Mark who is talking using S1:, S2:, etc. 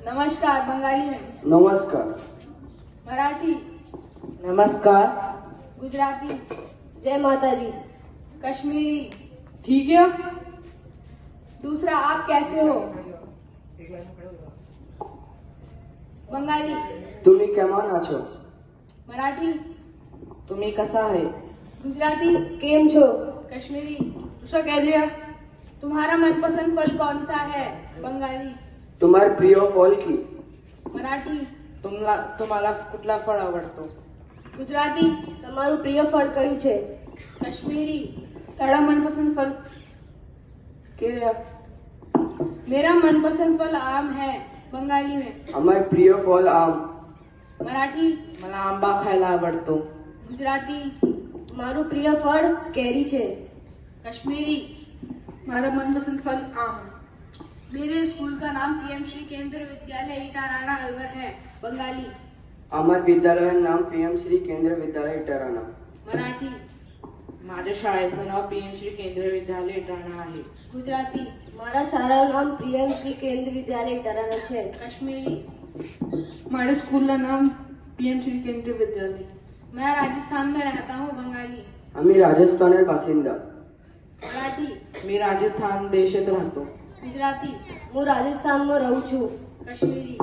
S1: नमस्कार बंगाली में।
S2: नमस्कार।
S1: मराठी।
S2: नमस्कार।
S1: गुजराती।
S3: जय माता जी।
S1: कश्मीरी।
S2: ठीक है।
S1: दूसरा, आप कैसे हो? बंगाली।
S2: तुम्ही केमान आछो?
S1: मराठी।
S2: तुम्ही कसा आहे?
S1: गुजराती।
S3: केम छो?
S1: कश्मीरी।
S2: तुझा कह दिया।
S1: तुम्हारा मनपसंद फल कौन सा है? बंगाली।
S2: तुम्हार प्रिय फल की?
S1: मराठी।
S2: तुम्हाला कुठला फळ आवडतो?
S1: गुजराती।
S3: તમારું પ્રિય ફળ કયું છે?
S1: कश्मीरी।
S2: तारा मनपसंद फल के रे?
S1: मेरा मनपसंद फल आम है। बंगाली में।
S2: हमार प्रिय फल आम।
S1: मराठी।
S2: मला आंबा खायला आवडतो।
S1: गुजराती।
S3: મારું પ્રિય ફળ કેરી છે।
S1: कश्मीरी।
S2: મારા मनपसंद फल आम।
S1: मेरे स्कूल का नाम पीएम श्री केंद्र विद्यालय इटाराना अलवर है। बंगाली।
S2: हमार विद्यालयाचं नाव पीएम श्री केंद्र विद्यालय इटाराना।
S1: मराठी।
S2: माझ्या शाळेचं नाव पीएम श्री केंद्र विद्यालय इटाराना आहे।
S1: गुजराती।
S3: મારા શાળાનું નામ પીએમ શ્રી કેન્દ્ર વિદ્યાલય ઇટારાના છે।
S1: कश्मीरी।
S2: हमारे स्कूल का नाम पीएम श्री केंद्र विद्यालय।
S1: मैं राजस्थान में रहता हूँ। बंगाली।
S2: आम्ही राजस्थान बासिंदा।
S1: मराठी।
S2: मी राजस्थान देशात राहतो।
S1: गुजराती।
S3: હું રાજસ્થાનમાં રહું છું।
S1: कश्मीरी।